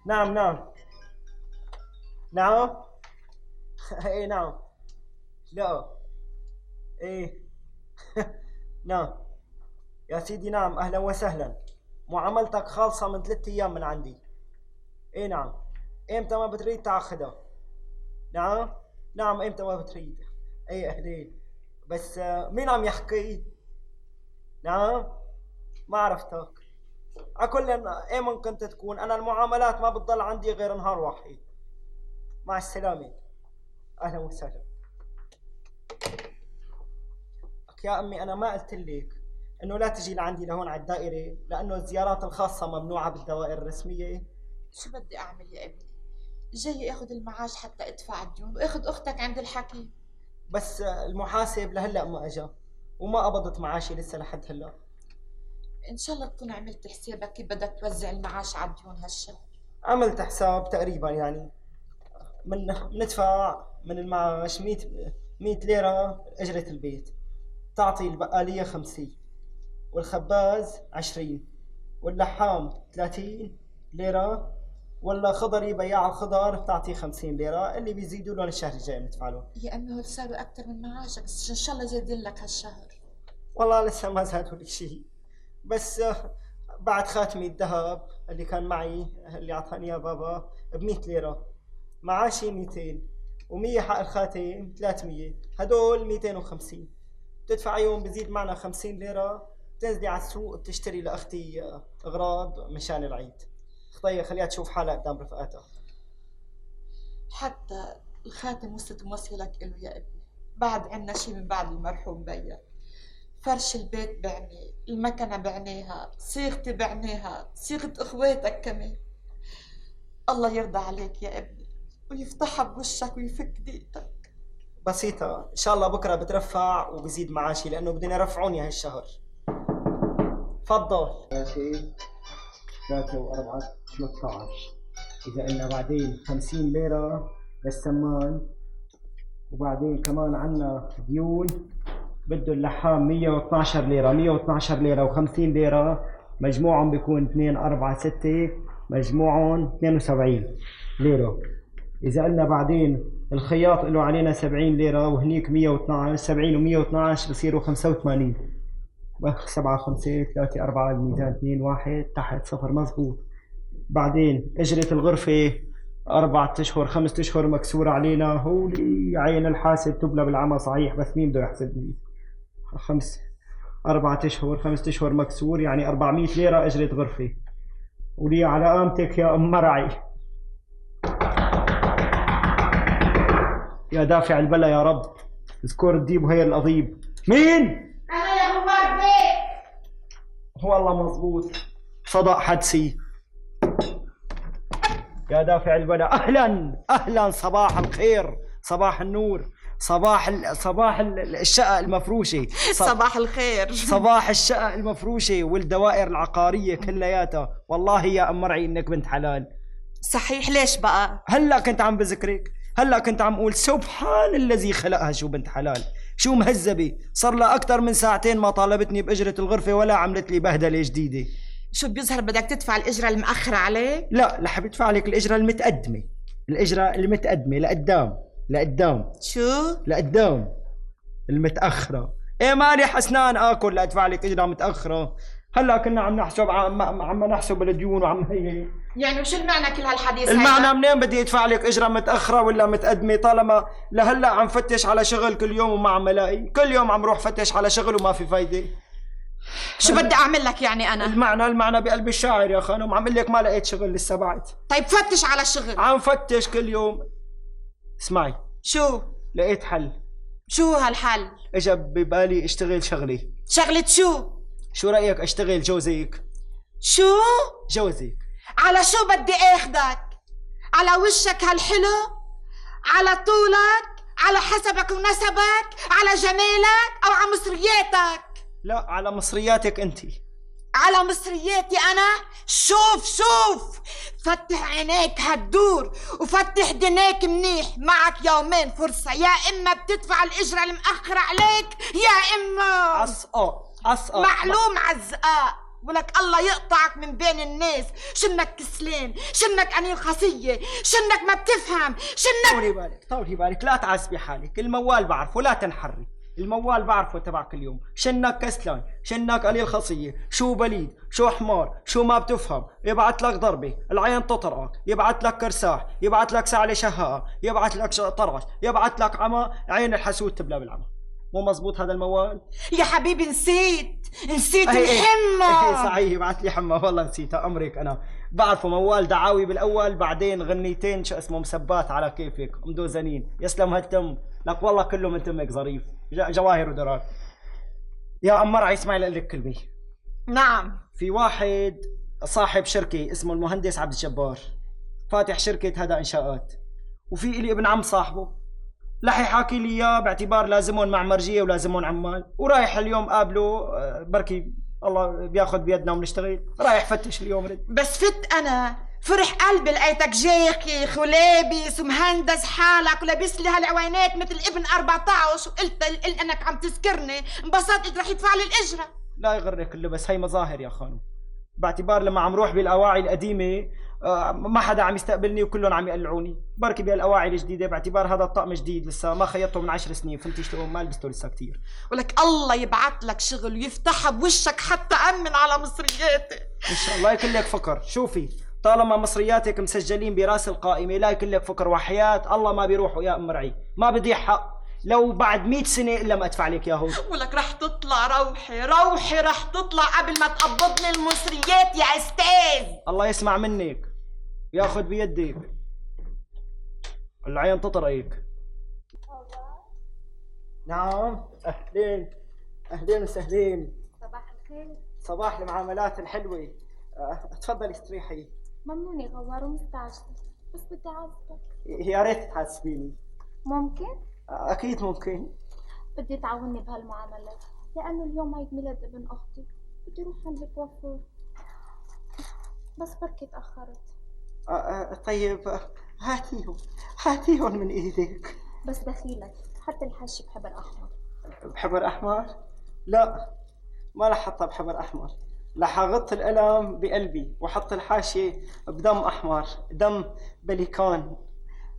نعم نعم نعم. ايه نعم. لا. ايه. نعم يا سيدي، نعم اهلا وسهلا. معاملتك خالصة من 3 ايام من عندي. ايه نعم. امتى ما بتريد تاخذها؟ نعم. نعم امتى ما بتريد. ايه اهلين. بس مين عم يحكي؟ نعم. ما عرفتك. اكل ايه ممكن تكون. انا المعاملات ما بتضل عندي غير نهار واحد. مع السلامة. اهلا وسهلا. يا امي انا ما قلت لك انه لا تجي لعندي لهون على الدائرة، لانه الزيارات الخاصة ممنوعة بالدوائر الرسمية. شو بدي اعمل يا ابني؟ جاي اخذ المعاش حتى ادفع الديون واخذ اختك عند الحكيم. بس المحاسب لهلا ما اجا، وما قبضت معاشي لسه لحد هلا. ان شاء الله تكون عملت حسابك كيف بدك توزع المعاش على الديون هالشهر. عملت حساب تقريبا يعني. ندفع من المعاش 100 ليرة اجرة البيت، تعطي البقالية 50، والخباز 20، واللحام 30 ليرة، ولا خضري بياع الخضار بتعطي 50 ليرة، اللي بيزيدوا لهم الشهر الجاي ندفع له. يا امي هول صاروا اكثر من معاشك، بس ان شاء الله زادين لك هالشهر. والله لسه ما زادوا لي شيء، بس بعد خاتمي الذهب اللي كان معي اللي اعطاني اياه بابا ب 100 ليرة، معاشي 200 و100 حق الخاتم 300، هدول 250. بتدفع يوم بزيد معنا 50 ليرة، بتنزلي على السوق بتشتري لأختي أغراض مشان العيد. خطية خليها تشوف حالها قدام رفقاتها. حتى الخاتم وصلت موصلك له يا ابني. بعد عنا شي من بعد المرحوم بيا. فرش البيت بعناه، المكنة بعناها، صيغتي بعناها، صيغة اخواتك كمان. الله يرضى عليك يا ابني ويفتحها بوشك ويفك ضيقتك. بسيطة إن شاء الله، بكرة بترفع وبزيد معاشي لأنه بدهم يرفعوني هالشهر. تفضل. ماشي 3 و4 13. إذا قلنا بعدين 50 ليرة للسمان، وبعدين كمان عنا ديون بده اللحام 112 ليرة، 112 ليرة و50 ليرة، مجموعهم بيكون 2 4 6، مجموعهم 72 ليرة. إذا قلنا بعدين الخياط له علينا 70 ليرة وهنيك 112، 70 و112 بصيروا 85. 7 5 3 4 الميزان 2 1 تحت 0 مزبوط. بعدين اجرة الغرفة 4 اشهر 5 اشهر مكسورة علينا، هو عين الحاسب تبلى بالعمى صحيح، بس مين بده يحسب لي 4 اشهر 5 اشهر مكسور يعني 400 ليرة اجرة غرفة. ولي على قامتك يا ام مرعي، يا دافع البلا يا رب، اذكر الديب وهي القضيب. مين؟ انا يا ابو بيت. والله مزبوط، صدق حدسي. يا دافع البلاء، اهلا اهلا، صباح الخير، صباح النور، صباح الشقة المفروشة. صباح الخير. صباح الشقة المفروشة والدوائر العقارية كلياتها. والله يا ام مرعي انك بنت حلال. صحيح، ليش بقى؟ هلا كنت عم بذكرك، هلا كنت عم اقول سبحان الذي خلقها، شو بنت حلال، شو مهذبة. صار لها اكثر من ساعتين ما طالبتني باجرة الغرفة ولا عملت لي بهدلة جديدة. شو بيظهر بدك تدفع الإجرة المأخرة عليك؟ لا رح بدفع لك الإجرة المتقدمة، الإجرة المتقدمة لقدام، لقدام. شو؟ لقدام المتأخرة. إيه ماني حسنان آكل لأدفع لك إجرة متأخرة. هلا كنا عم نحسب عم نحسب الديون وعم هي. يعني وشو المعنى كل هالحديث؟ المعنى منين بدي ادفع لك إجرة متأخرة ولا متقدمة طالما لهلا عم فتش على شغل كل يوم وما عم الاقي، كل يوم عم روح فتش على شغل وما في فايدة. شو بدي اعمل لك يعني انا؟ المعنى بقلب الشاعر يا خانم، عم اقول لك ما لقيت شغل لسه بعد. طيب فتش على شغل. عم فتش كل يوم. اسمعي، شو؟ لقيت حل. شو هالحل؟ اجا ببالي اشتغل شغلي. شغلة شو؟ شو رأيك اشتغل جوزك؟ شو؟ جوزك. على شو بدي اخدك؟ على وشك هالحلو؟ على طولك؟ على حسبك ونسبك؟ على جمالك؟ او على مصرياتك؟ لا، على مصرياتك انتي. على مصرياتي انا؟ شوف فتح عينيك هتدور وفتح دنيك منيح. معك يومين فرصة، يا اما بتدفع الاجرة المأخرة عليك يا اما عصقة معلوم عزقاء. ولك الله يقطعك من بين الناس. شنك كسلان، شنك أنين خصية، شنك ما بتفهم، شنك طولي بالك لا تعذبي حالك. الموال بعرفه لا تنحري، الموال بعرفه تبعك اليوم. شنك كسلان، شنك قليل خصية، شو بليد، شو حمار، شو ما بتفهم. يبعت لك ضربة العين تطرقك، يبعت لك كرساح، يبعت لك سعلة شهاء، يبعت لك طرش، يبعت لك عمى عين الحسود تبلى بالعمى. مو مزبوط هذا الموال؟ يا حبيبي نسيت ايه الحمى. صحيح يبعت لي حمى، والله نسيتها. امرك انا بعرفه موال دعاوي بالاول، بعدين غنيتين شو اسمه مسبات على كيفك مدوزنين. يسلم هالتم لك والله كله من تمك ظريف، جواهر ودرار. يا ام مرعي اسمعي لك كلمه. نعم. في واحد صاحب شركه اسمه المهندس عبد الجبار، فاتح شركه هذا انشاءات، وفي لي ابن عم صاحبه رح يحاكي لي اياه باعتبار لازمهم معمرجيه ولازمهم عمال، ورايح اليوم قابله بركي الله بياخذ بيدنا ونشتغل. رايح فتش اليوم رد. بس فت انا فرح قلبي لقيتك جاكي ولابس ومهندس حالك ولابس لي هالعوينات مثل ابن 14، وقلت انك عم تذكرني. انبسطت قلت رح يدفع لي الاجره. لا يغرك اللبس، هي مظاهر يا خانم. باعتبار لما عم روح بالاواعي القديمه ما حدا عم يستقبلني وكلهم عم يقلعوني. بركي بهالاواعي الجديده باعتبار هذا الطقم جديد لسه ما خيطته من 10 سنين، فهمتي شلون؟ ما لبسته لسه كثير. ولك الله يبعث لك شغل ويفتحها بوشك حتى امن على مصرياتي ان شاء الله. يكون لك فكر. شوفي طالما مصرياتك مسجلين براس القائمه لا يكون لك فكر، وحياه الله ما بيروحوا يا ام مرعي، ما بدي حق لو بعد 100 سنه الا ما ادفع لك ياهو. ولك رح تطلع روحي رح تطلع قبل ما تقبضني المصريات يا استاذ. الله يسمع منك، ياخذ بيدك العين تطرقك. نعم اهلين، اهلين وسهلين. صباح الخير. صباح المعاملات الحلوه. تفضلي استريحي. ممنونة غوار ومستعجلة، بس بدي أعذبك. يا ريت تحاسبيني. ممكن؟ اكيد ممكن. بدي تعاوني بهالمعاملات لأنه اليوم عيد ميلاد ابن أختي، بدي أروح عند الكوافير بس بركي تأخرت. طيب هاتيهم من ايدك. بس دخيلك حتى الحاشي بحبر أحمر. بحبر احمر؟ لا ما رح احطها بحبر احمر، رح اغط القلم بقلبي واحط الحاشيه بدم احمر، دم بليكان.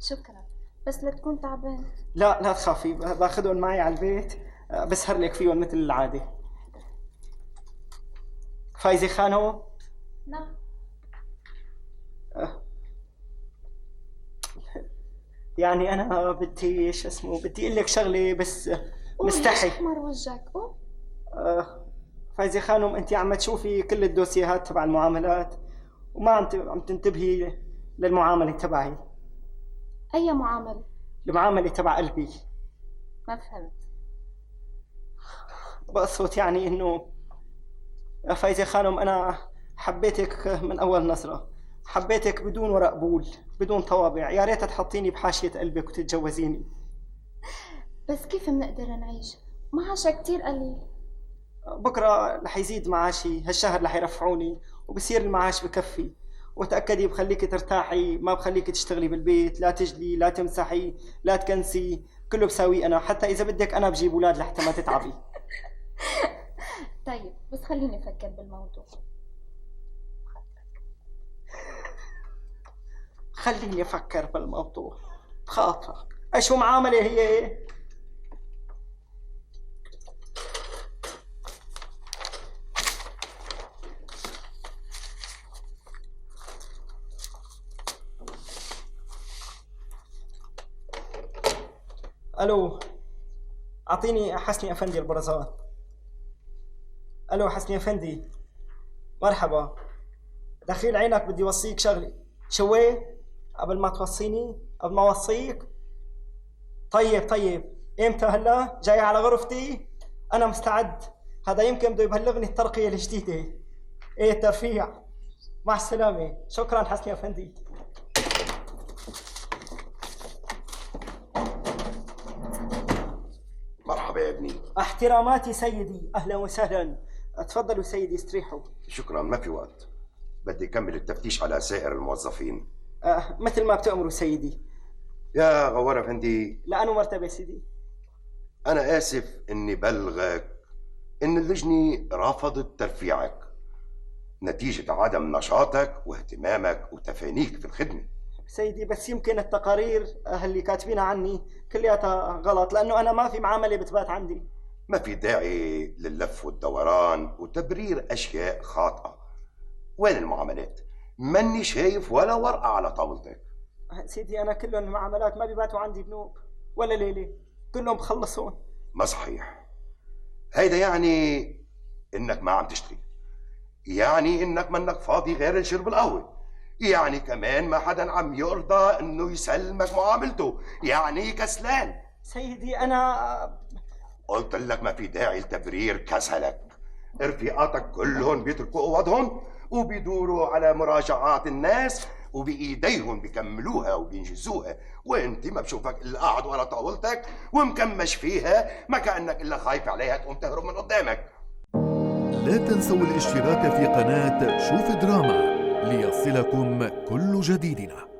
شكرا، بس لا تكون تعبان. لا تخافي، باخذهم معي على البيت بسهر لك فيهم مثل العاده. فايزه خانم؟ نعم. يعني انا بدي شو اسمه بدي اقول لك شغله بس مستحي. احمر وجهك. فايزه خانم انت عم تشوفي كل الدوسيهات تبع المعاملات وما عم تنتبهي للمعامله تبعي. اي معامله؟ المعامله تبع قلبي. ما فهمت. بقصد يعني انه فايزه خانم انا حبيتك من اول نظره، حبيتك بدون ورق بول، بدون طوابع. يا ريت تحطيني بحاشيه قلبك وتتجوزيني. بس كيف بنقدر نعيش؟ معاشها كتير قليل. بكره رح يزيد معاشي، هالشهر رح يرفعوني وبصير المعاش بكفي. وتأكدي بخليكي ترتاحي، ما بخليكي تشتغلي بالبيت، لا تجلي، لا تمسحي، لا تكنسي، كله بساويه انا. حتى اذا بدك انا بجيب اولاد لحتى ما تتعبي. طيب بس خليني افكر بالموضوع. خليني افكر بالموضوع بخاطرك. شو معامله هي؟ الو اعطيني حسني افندي البرزان. الو حسني افندي مرحبا. دخيل عينك بدي وصيك شغله. شوي قبل ما توصيني؟ قبل ما اوصيك؟ طيب امتى؟ هلا جاي على غرفتي؟ انا مستعد. هذا يمكن بده يبلغني الترقيه الجديده. ايه الترفيع. مع السلامه. شكرا حسني افندي. مرحبا يا ابني. احتراماتي سيدي. اهلا وسهلا. تفضلوا سيدي استريحوا. شكرا، ما في وقت، بدي اكمل التفتيش على سائر الموظفين. مثل ما بتأمروا سيدي. يا غوار افندي، لأنه مرتبة سيدي. انا اسف اني بلغك ان اللجنه رفضت ترفيعك، نتيجة عدم نشاطك واهتمامك وتفانيك في الخدمة. سيدي بس يمكن التقارير اللي كاتبينها عني كلياتها غلط، لأنه أنا ما في معاملة بتبات عندي. ما في داعي لللف والدوران وتبرير أشياء خاطئة. وين المعاملات؟ ماني شايف ولا ورقة على طاولتك. سيدي أنا كلهم المعاملات ما بيباتوا عندي بنوب ولا ليلة، كلهم بخلصون. ما صحيح. هيدا يعني إنك ما عم تشتري، يعني إنك منك فاضي غير لشرب القهوة، يعني كمان ما حدا عم يرضى إنه يسلمك معاملته، يعني كسلان. سيدي أنا قلت لك ما في داعي لتبرير كسلك. رفيقاتك كلهم بيتركوا اوضهم وبيدوروا على مراجعات الناس وبايديهم بيكملوها وبينجزوها، وانت ما بشوفك الا قاعد ورا طاولتك ومكمش فيها، ما كانك الا خايف عليها تقوم تهرب من قدامك. لا تنسوا الاشتراك في قناة شوف دراما ليصلكم كل جديدنا.